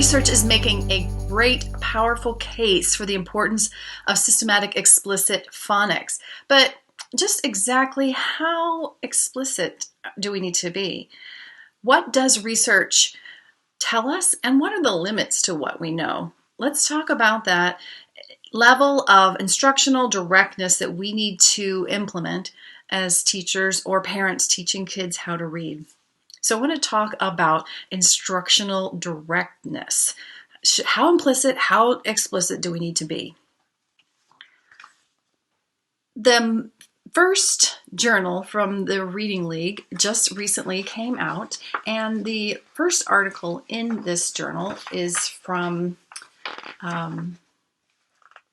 research is making a great, powerful case for the importance of systematic explicit phonics. But just exactly how explicit do we need to be? What does research tell us, and what are the limits to what we know? Let's talk about that level of instructional directness that we need to implement as teachers or parents teaching kids how to read. So I want to talk about instructional directness. How implicit, how explicit do we need to be? The first journal from the Reading League just recently came out, and the first article in this journal is from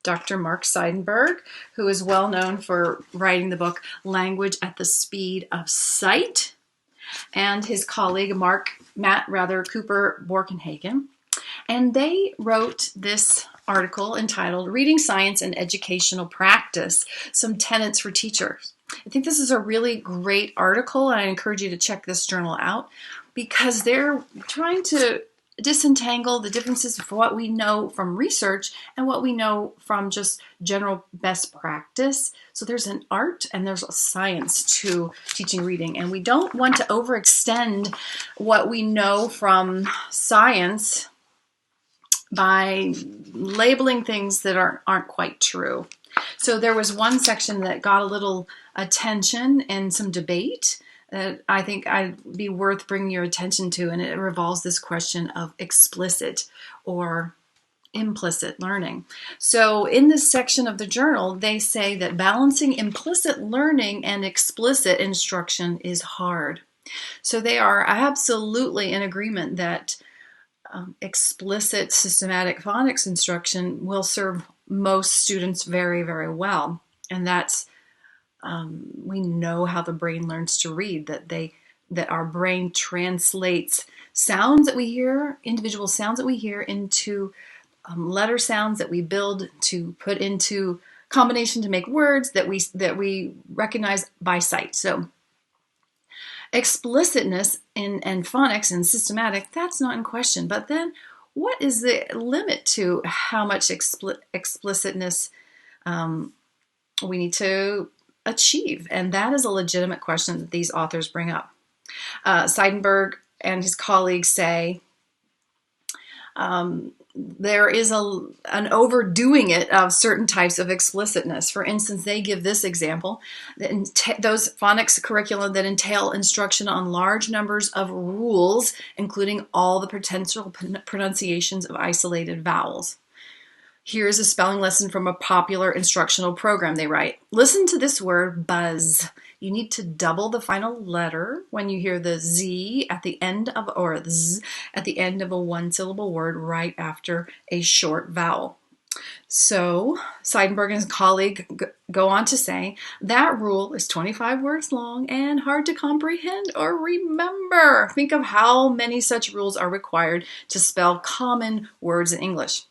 Dr. Mark Seidenberg, who is well known for writing the book Language at the Speed of Sight, and his colleague Matt Cooper Borkenhagen. And they wrote this article entitled Reading Science and Educational Practice, Some Tenets for Teachers. I think this is a really great article, and I encourage you to check this journal out because they're trying to disentangle the differences of what we know from research and what we know from just general best practice. So there's an art and there's a science to teaching reading, and we don't want to overextend what we know from science by labeling things that aren't quite true. So there was one section that got a little attention and some debate that I think I'd be worth bringing your attention to, and it revolves this question of explicit or implicit learning. So in this section of the journal, they say that balancing implicit learning and explicit instruction is hard. So they are absolutely in agreement that explicit systematic phonics instruction will serve most students very, very well. And that's we know how the brain learns to read, that our brain translates sounds that we hear, individual sounds that we hear, into letter sounds that we build to put into combination to make words that we recognize by sight. So explicitness and phonics and systematic, that's not in question. But then what is the limit to how much explicitness we need to achieve? And that is a legitimate question that these authors bring up. Seidenberg and his colleagues say there is an overdoing it of certain types of explicitness. For instance, they give this example, those phonics curricula that entail instruction on large numbers of rules, including all the potential pronunciations of isolated vowels. Here's a spelling lesson from a popular instructional program. They write, listen to this word, buzz. You need to double the final letter when you hear the Z at the end of, or the Z at the end of a one-syllable word right after a short vowel. So Seidenberg and his colleague go on to say, that rule is 25 words long and hard to comprehend or remember. Think of how many such rules are required to spell common words in English.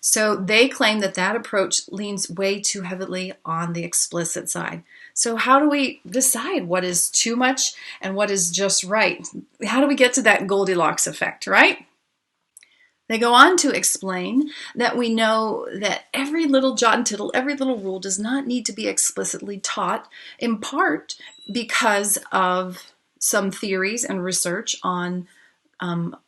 So they claim that approach leans way too heavily on the explicit side. So how do we decide what is too much and what is just right? How do we get to that Goldilocks effect, right? They go on to explain that we know that every little jot and tittle, every little rule does not need to be explicitly taught, in part because of some theories and research on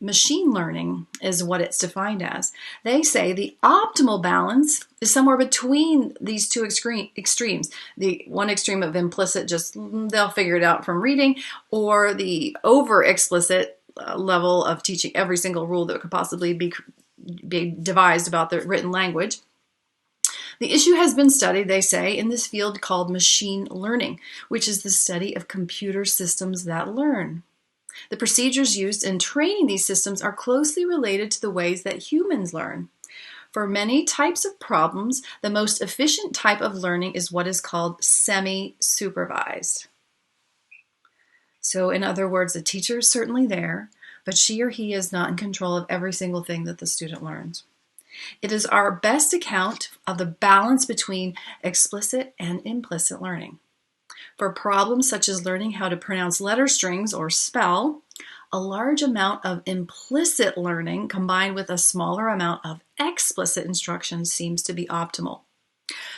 machine learning is what it's defined as. They say the optimal balance is somewhere between these two extremes. The one extreme of implicit, just they'll figure it out from reading, or the over explicit level of teaching every single rule that could possibly be devised about the written language. The issue has been studied, they say, in this field called machine learning, which is the study of computer systems that learn. The procedures used in training these systems are closely related to the ways that humans learn. For many types of problems, the most efficient type of learning is what is called semi-supervised. So in other words, the teacher is certainly there, but she or he is not in control of every single thing that the student learns. It is our best account of the balance between explicit and implicit learning. For problems such as learning how to pronounce letter strings or spell, a large amount of implicit learning combined with a smaller amount of explicit instruction seems to be optimal.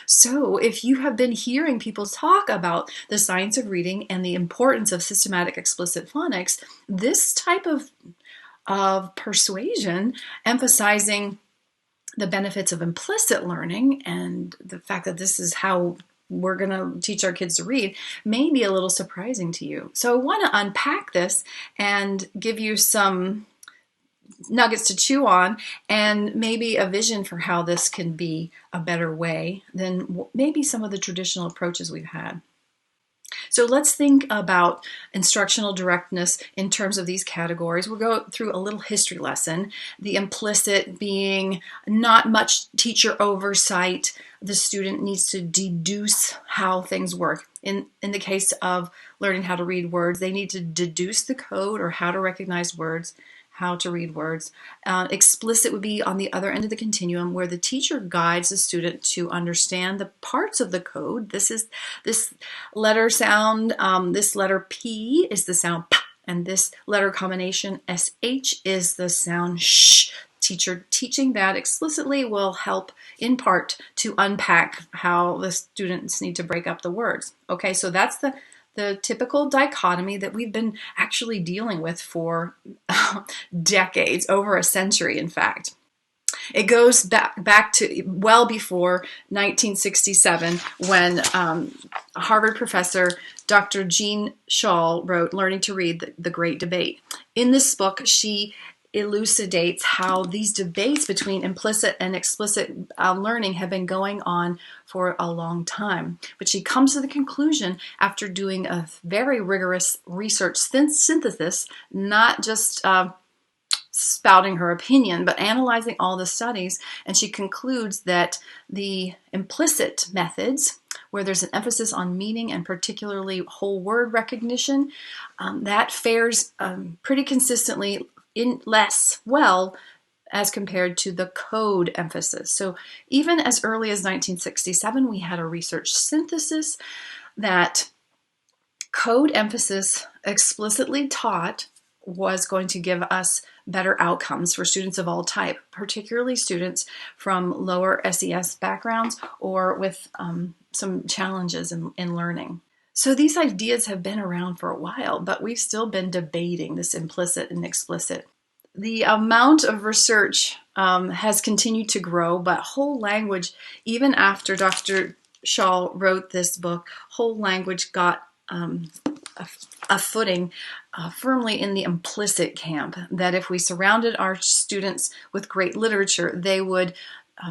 So if you have been hearing people talk about the science of reading and the importance of systematic explicit phonics, this type of persuasion emphasizing the benefits of implicit learning and the fact that this is how we're going to teach our kids to read may be a little surprising to you. So I want to unpack this and give you some nuggets to chew on and maybe a vision for how this can be a better way than maybe some of the traditional approaches we've had. So let's think about instructional directness in terms of these categories. We'll go through a little history lesson, the implicit being not much teacher oversight. The student needs to deduce how things work. In the case of learning how to read words, they need to deduce the code or how to recognize words, how to read words. Explicit would be on the other end of the continuum where the teacher guides the student to understand the parts of the code. This is this letter sound, this letter P is the sound P, and this letter combination SH is the sound sh. Teacher teaching that explicitly will help in part to unpack how the students need to break up the words. Okay, so that's the typical dichotomy that we've been actually dealing with for decades, over a century, in fact. It goes back to well before 1967 when Harvard professor Dr. Jean Shaw wrote Learning to Read, The Great Debate. In this book, she elucidates how these debates between implicit and explicit learning have been going on for a long time. But she comes to the conclusion after doing a very rigorous research synthesis, not just spouting her opinion, but analyzing all the studies, and she concludes that the implicit methods, where there's an emphasis on meaning and particularly whole word recognition, that fares pretty consistently in less well as compared to the code emphasis. So even as early as 1967, we had a research synthesis that code emphasis explicitly taught was going to give us better outcomes for students of all type, particularly students from lower SES backgrounds or with some challenges in learning. So these ideas have been around for a while, but we've still been debating this implicit and explicit. The amount of research has continued to grow, but whole language, even after Dr. Shaw wrote this book, whole language got a footing firmly in the implicit camp, that if we surrounded our students with great literature, they would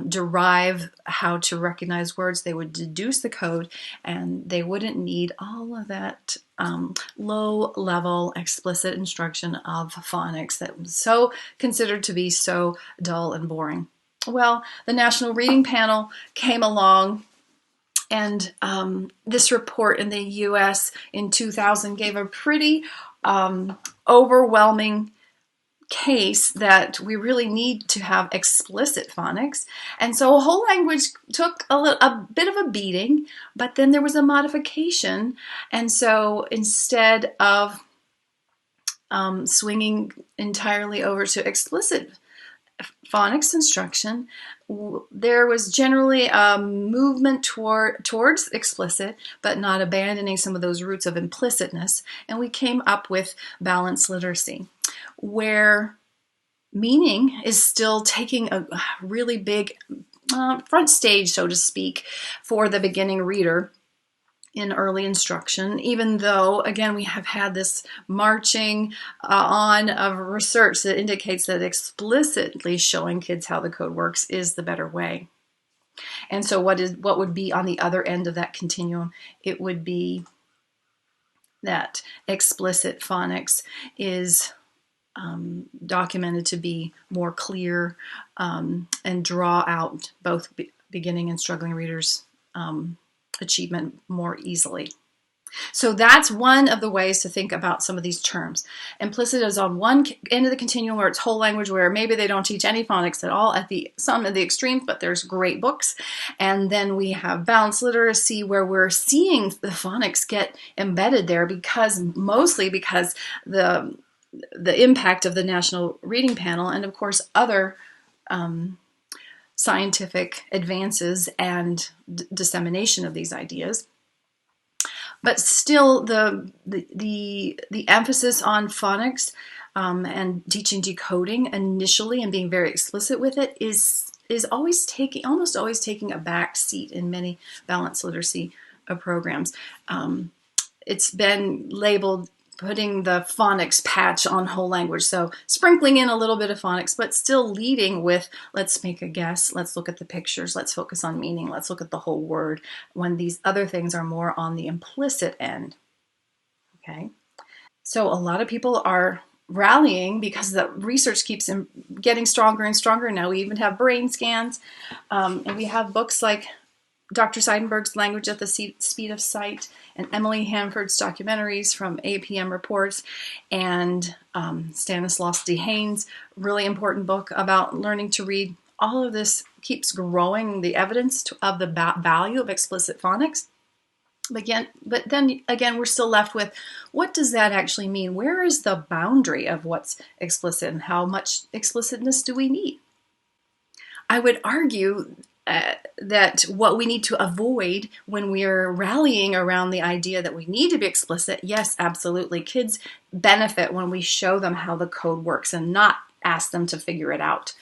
derive how to recognize words, they would deduce the code, and they wouldn't need all of that low-level explicit instruction of phonics that was so considered to be so dull and boring. Well, the National Reading Panel came along, and this report in the US in 2000 gave a pretty overwhelming case that we really need to have explicit phonics. And so whole language took a bit of a beating, but then there was a modification. And so instead of swinging entirely over to explicit phonics instruction, there was generally a movement towards explicit, but not abandoning some of those roots of implicitness. And we came up with balanced literacy, where meaning is still taking a really big front stage, so to speak, for the beginning reader in early instruction, even though, again, we have had this marching on of research that indicates that explicitly showing kids how the code works is the better way. And so what would be on the other end of that continuum? It would be that explicit phonics is documented to be more clear and draw out both beginning and struggling readers' achievement more easily. So that's one of the ways to think about some of these terms. Implicit is on one end of the continuum where it's whole language, where maybe they don't teach any phonics at all at some of the extremes, but there's great books. And then we have balanced literacy, where we're seeing the phonics get embedded there mostly because the the impact of the National Reading Panel, and of course other scientific advances and dissemination of these ideas. But still, the emphasis on phonics and teaching decoding initially and being very explicit with it is almost always taking a back seat in many balanced literacy programs. It's been labeled putting the phonics patch on whole language. So sprinkling in a little bit of phonics, but still leading with, let's make a guess, let's look at the pictures, let's focus on meaning, let's look at the whole word, when these other things are more on the implicit end. Okay. So a lot of people are rallying because the research keeps getting stronger and stronger. Now we even have brain scans, and we have books like Dr. Seidenberg's Language at the Speed of Sight, and Emily Hanford's documentaries from APM Reports, and Stanislaus Dehane's really important book about learning to read. All of this keeps growing the evidence of the value of explicit phonics. But then again, we're still left with, what does that actually mean? Where is the boundary of what's explicit, and how much explicitness do we need? I would argue that what we need to avoid when we're rallying around the idea that we need to be explicit, yes, absolutely. Kids benefit when we show them how the code works and not ask them to figure it out.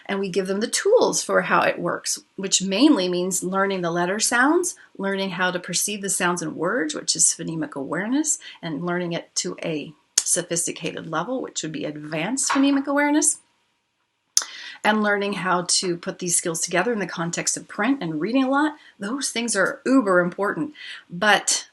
And we give them the tools for how it works, which mainly means learning the letter sounds, learning how to perceive the sounds in words, which is phonemic awareness, and learning it to a sophisticated level, which would be advanced phonemic awareness, and learning how to put these skills together in the context of print and reading a lot. Those things are uber important. But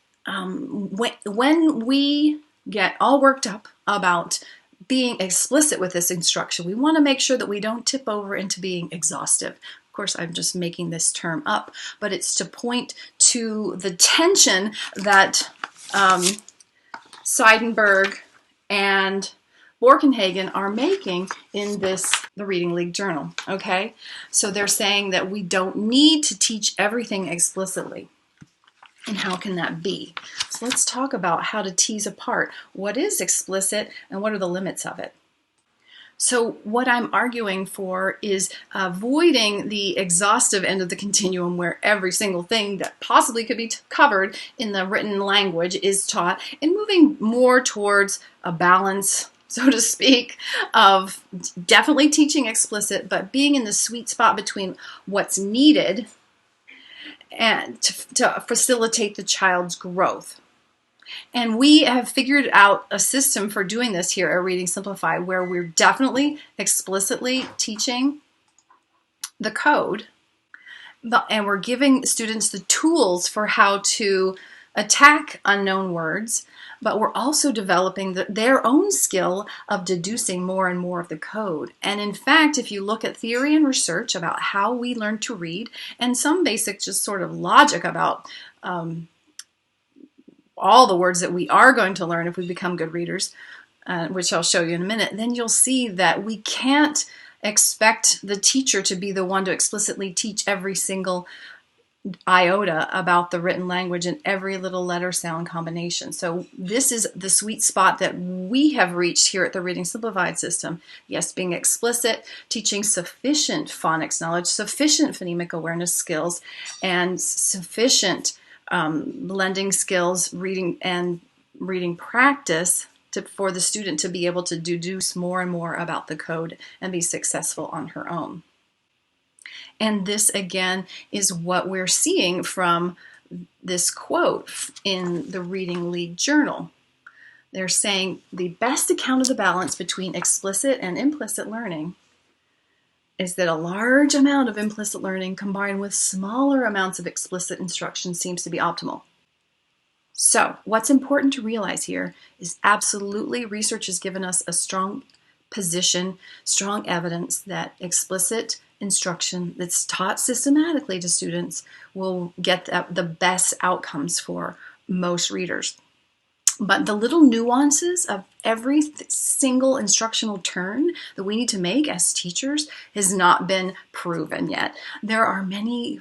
when we get all worked up about being explicit with this instruction, we want to make sure that we don't tip over into being exhaustive. Of course, I'm just making this term up, but it's to point to the tension that Seidenberg and Borkenhagen are making in the Reading League Journal, okay? So they're saying that we don't need to teach everything explicitly. And how can that be? So let's talk about how to tease apart what is explicit and what are the limits of it. So what I'm arguing for is avoiding the exhaustive end of the continuum, where every single thing that possibly could be covered in the written language is taught, and moving more towards a balance, so to speak, of definitely teaching explicit, but being in the sweet spot between what's needed and to facilitate the child's growth. And we have figured out a system for doing this here at Reading Simplified, where we're definitely explicitly teaching the code, and we're giving students the tools for how to attack unknown words, but we're also developing their own skill of deducing more and more of the code. And in fact, if you look at theory and research about how we learn to read, and some basic just sort of logic about all the words that we are going to learn if we become good readers, which I'll show you in a minute, then you'll see that we can't expect the teacher to be the one to explicitly teach every single iota about the written language and every little letter sound combination. So this is the sweet spot that we have reached here at the Reading Simplified system. Yes, being explicit, teaching sufficient phonics knowledge, sufficient phonemic awareness skills, and sufficient blending skills, reading practice for the student to be able to deduce more and more about the code and be successful on her own. And this, again, is what we're seeing from this quote in the Reading League Journal. They're saying the best account of the balance between explicit and implicit learning is that a large amount of implicit learning combined with smaller amounts of explicit instruction seems to be optimal. So what's important to realize here is absolutely research has given us a strong position, strong evidence that explicit instruction that's taught systematically to students will get the best outcomes for most readers. But the little nuances of every single instructional turn that we need to make as teachers has not been proven yet. There are many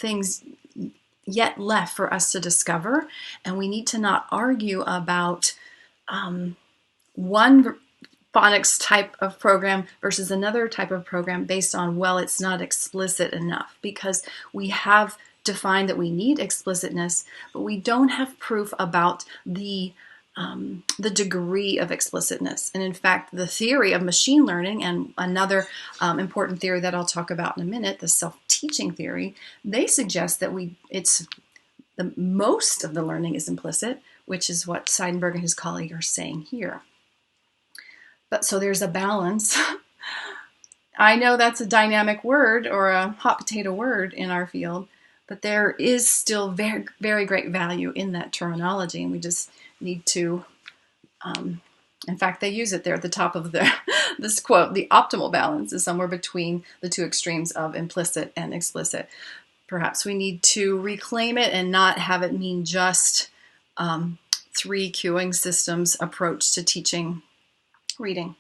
things yet left for us to discover, and we need to not argue about one phonics type of program versus another type of program based on, well, it's not explicit enough, because we have defined that we need explicitness, but we don't have proof about the degree of explicitness. And in fact, the theory of machine learning, and another important theory that I'll talk about in a minute, the self-teaching theory, they suggest that the most of the learning is implicit, which is what Seidenberg and his colleague are saying here. But so there's a balance. I know that's a dynamic word or a hot potato word in our field, but there is still very, very great value in that terminology, and we just need to, in fact, they use it there at the top of this quote, the optimal balance is somewhere between the two extremes of implicit and explicit. Perhaps we need to reclaim it and not have it mean just three queuing systems approach to teaching reading.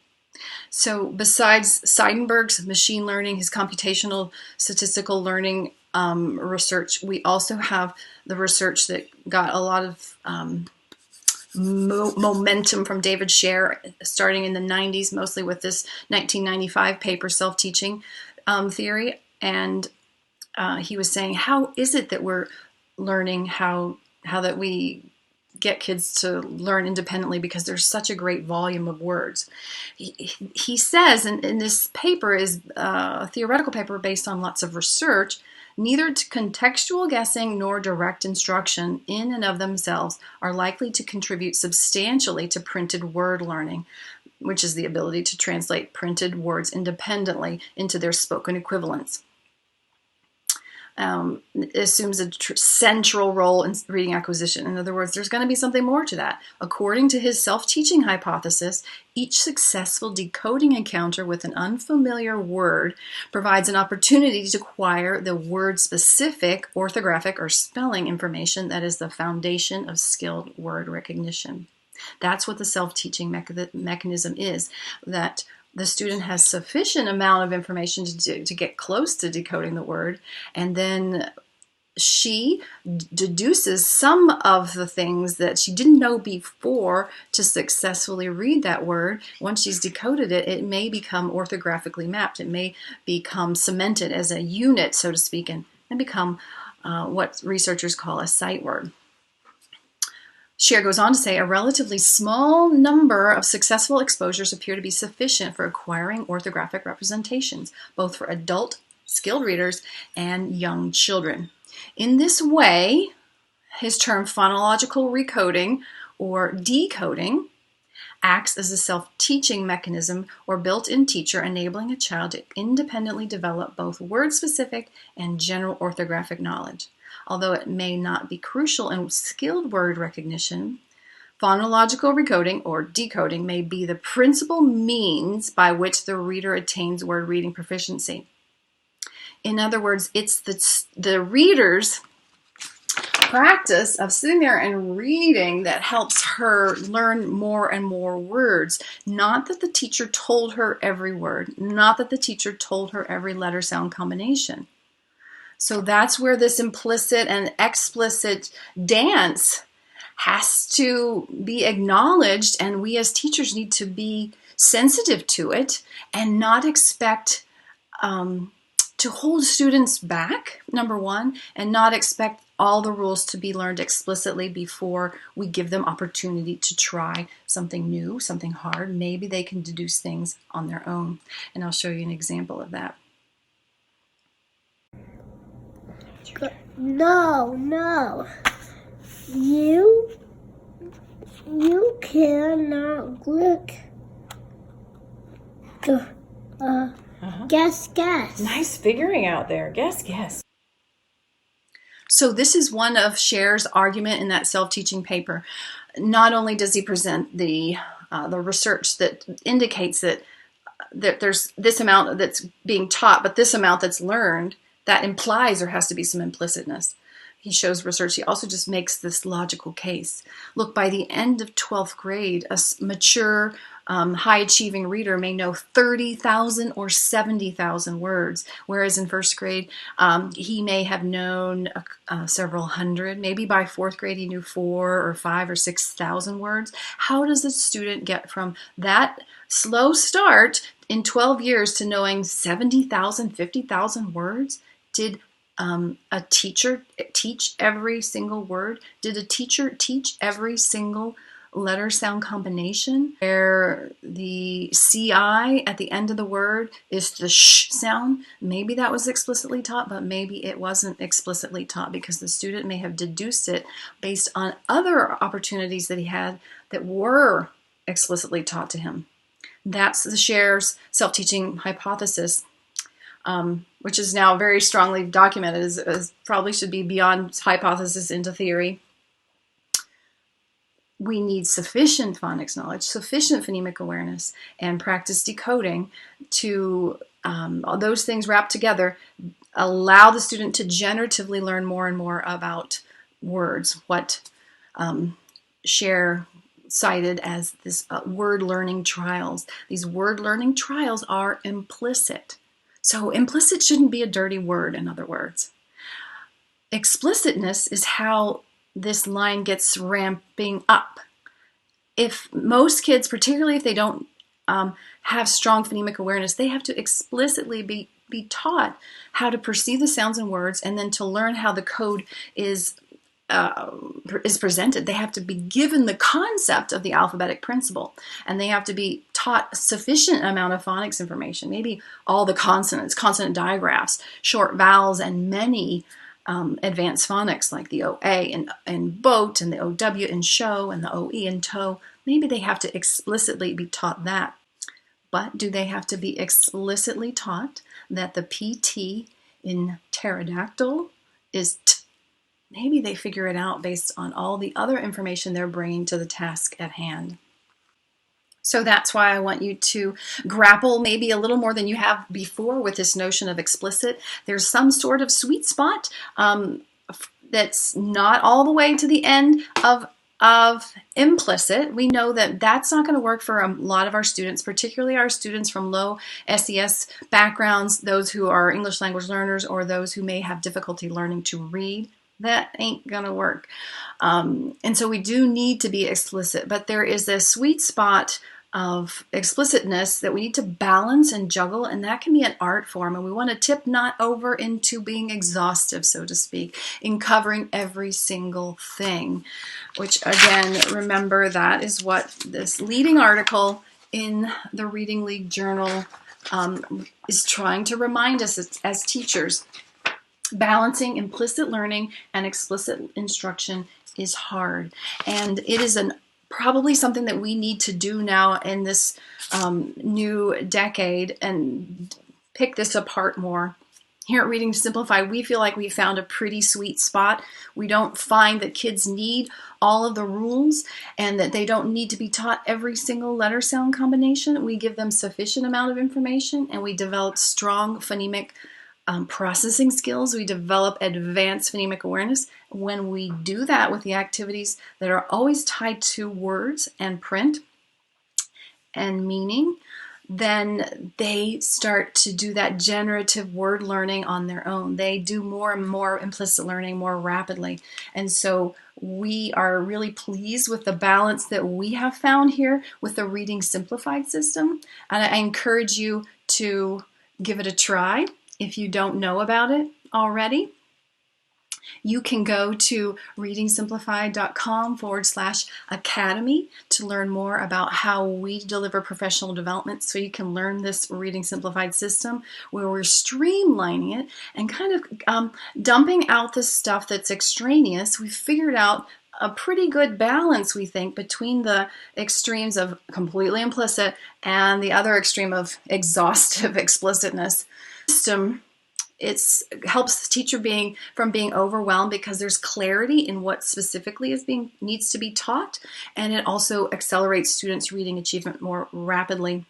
So besides Seidenberg's machine learning, his computational statistical learning research, we also have the research that got a lot of momentum from David Scher starting in the 90s, mostly with this 1995 paper, Self-Teaching Theory. And he was saying, how is it that we're learning how that we get kids to learn independently, because there's such a great volume of words. He says, and this paper is a theoretical paper based on lots of research, neither contextual guessing nor direct instruction in and of themselves are likely to contribute substantially to printed word learning, which is the ability to translate printed words independently into their spoken equivalents. It assumes a central role in reading acquisition. In other words, there's going to be something more to that. According to his self-teaching hypothesis, each successful decoding encounter with an unfamiliar word provides an opportunity to acquire the word-specific orthographic or spelling information that is the foundation of skilled word recognition. That's what the self-teaching mechanism is, that the student has sufficient amount of information to get close to decoding the word, and then she deduces some of the things that she didn't know before to successfully read that word. Once she's decoded it, it may become orthographically mapped. It may become cemented as a unit, so to speak, and become what researchers call a sight word. Scher goes on to say, a relatively small number of successful exposures appear to be sufficient for acquiring orthographic representations, both for adult skilled readers and young children. In this way, his term phonological recoding or decoding acts as a self-teaching mechanism or built-in teacher, enabling a child to independently develop both word-specific and general orthographic knowledge. Although it may not be crucial in skilled word recognition, phonological recoding or decoding may be the principal means by which the reader attains word reading proficiency. In other words, it's the reader's practice of sitting there and reading that helps her learn more and more words. Not that the teacher told her every word, not that the teacher told her every letter sound combination. So that's where this implicit and explicit dance has to be acknowledged, and we as teachers need to be sensitive to it and not expect to hold students back, number one, and not expect all the rules to be learned explicitly before we give them opportunity to try something new, something hard. Maybe they can deduce things on their own, and I'll show you an example of that. No. You cannot look the guess. Nice figuring out there. Guess. So this is one of Scher's argument in that self-teaching paper. Not only does he present the research that indicates that there's this amount that's being taught, but this amount that's learned, that implies there has to be some implicitness. he shows research. He also just makes this logical case. Look, by the end of 12th grade, a mature, high-achieving reader may know 30,000 or 70,000 words, whereas in first grade, he may have known several hundred. Maybe by 4th grade, he knew 4 or 5 or 6,000 words. How does a student get from that slow start in 12 years to knowing 70,000, 50,000 words? Did a teacher teach every single word? Did a teacher teach every single letter sound combination where the CI at the end of the word is the sh sound? Maybe that was explicitly taught, but maybe it wasn't explicitly taught because the student may have deduced it based on other opportunities that he had that were explicitly taught to him. That's the Scher's self-teaching hypothesis, which is now very strongly documented as probably should be beyond hypothesis into theory. We need sufficient phonics knowledge, sufficient phonemic awareness, and practice decoding to, those things wrapped together, allow the student to generatively learn more and more about words, what Scher cited as this word learning trials. These word learning trials are implicit. So implicit shouldn't be a dirty word, in other words. Explicitness is how this line gets ramping up. If most kids, particularly if they don't have strong phonemic awareness, they have to explicitly be taught how to perceive the sounds in words and then to learn how the code is presented. They have to be given the concept of the alphabetic principle, and they have to be taught a sufficient amount of phonics information, maybe all the consonants, consonant digraphs, short vowels, and many advanced phonics like the OA in boat and the OW in show and the OE in toe. Maybe they have to explicitly be taught that. But do they have to be explicitly taught that the PT in pterodactyl is t? Maybe they figure it out based on all the other information they're bringing to the task at hand. So that's why I want you to grapple maybe a little more than you have before with this notion of explicit. There's some sort of sweet spot that's not all the way to the end of implicit. We know that that's not going to work for a lot of our students, particularly our students from low SES backgrounds, those who are English language learners, or those who may have difficulty learning to read. That ain't gonna work. And so we do need to be explicit, but there is this sweet spot of explicitness that we need to balance and juggle, and that can be an art form, and we want to tip not over into being exhaustive, so to speak, in covering every single thing, which again, remember, that is what this leading article in the Reading League Journal is trying to remind us as teachers. Balancing implicit learning and explicit instruction is hard, and it is probably something that we need to do now in this new decade and pick this apart more. Here at Reading Simplified, we feel like we found a pretty sweet spot. We don't find that kids need all of the rules and that they don't need to be taught every single letter sound combination. We give them sufficient amount of information, and we develop strong phonemic processing skills. We develop advanced phonemic awareness. When we do that with the activities that are always tied to words and print and meaning, then they start to do that generative word learning on their own. They do more and more implicit learning more rapidly. And so we are really pleased with the balance that we have found here with the Reading Simplified system. And I encourage you to give it a try. If you don't know about it already, you can go to readingsimplified.com/academy to learn more about how we deliver professional development, so you can learn this Reading Simplified system where we're streamlining it and kind of dumping out the stuff that's extraneous. We've figured out a pretty good balance, we think, between the extremes of completely implicit and the other extreme of exhaustive explicitness. System, it helps the teacher from being overwhelmed because there's clarity in what specifically needs to be taught, and it also accelerates students' reading achievement more rapidly.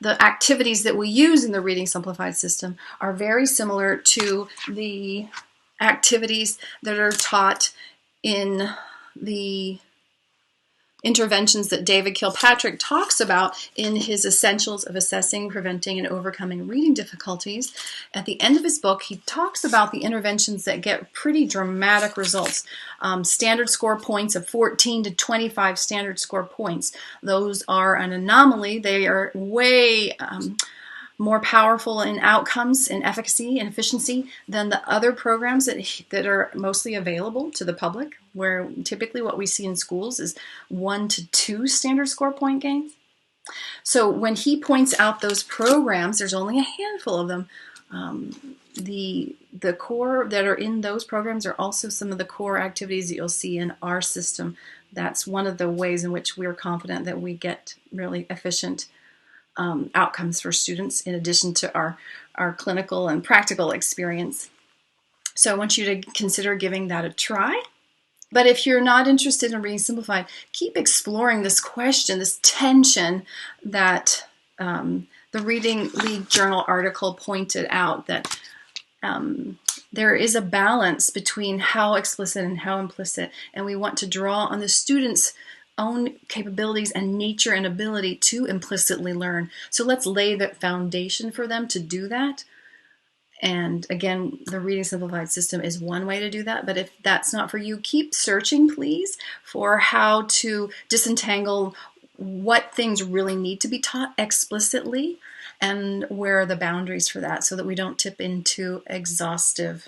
The activities that we use in the Reading Simplified system are very similar to the activities that are taught in the interventions that David Kilpatrick talks about in his Essentials of Assessing, Preventing, and Overcoming Reading Difficulties. At the end of his book, he talks about the interventions that get pretty dramatic results. Standard score points of 14 to 25 standard score points. Those are an anomaly. They are way more powerful in outcomes and efficacy and efficiency than the other programs that are mostly available to the public, where typically what we see in schools is 1 to 2 standard score point gains. So when he points out those programs, there's only a handful of them. The core that are in those programs are also some of the core activities that you'll see in our system. That's one of the ways in which we're confident that we get really efficient outcomes for students, in addition to our clinical and practical experience. So I want you to consider giving that a try. But if you're not interested in Reading Simplified, keep exploring this question, this tension that the Reading League Journal article pointed out, that there is a balance between how explicit and how implicit, and we want to draw on the students' own capabilities and nature and ability to implicitly learn. So let's lay the foundation for them to do that. And again, the Reading Simplified system is one way to do that. But if that's not for you, keep searching, please, for how to disentangle what things really need to be taught explicitly and where are the boundaries for that, so that we don't tip into exhaustive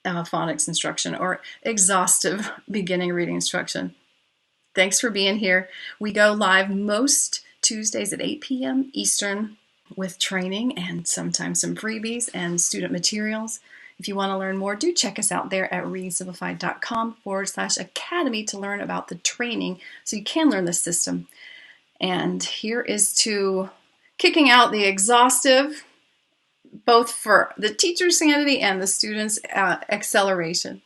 phonics instruction or exhaustive beginning reading instruction. Thanks for being here. We go live most Tuesdays at 8 p.m. Eastern with training and sometimes some freebies and student materials. If you want to learn more, do check us out there at readingsimplified.com/academy to learn about the training so you can learn the system. And here is to kicking out the exhaustive, both for the teacher's sanity and the student's acceleration.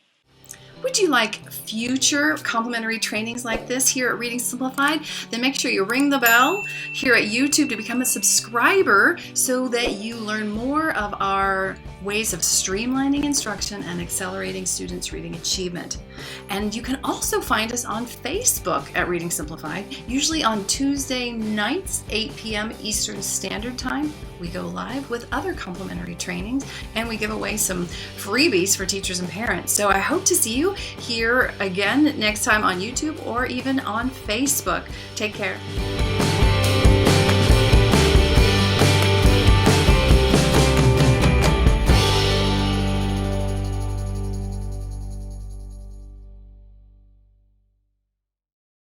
Would you like future complimentary trainings like this here at Reading Simplified? Then make sure you ring the bell here at YouTube to become a subscriber so that you learn more of our ways of streamlining instruction and accelerating students' reading achievement. And you can also find us on Facebook at Reading Simplified, usually on Tuesday nights, 8 p.m. Eastern Standard Time. We go live with other complimentary trainings, and we give away some freebies for teachers and parents. So I hope to see you here again next time on YouTube or even on Facebook. Take care.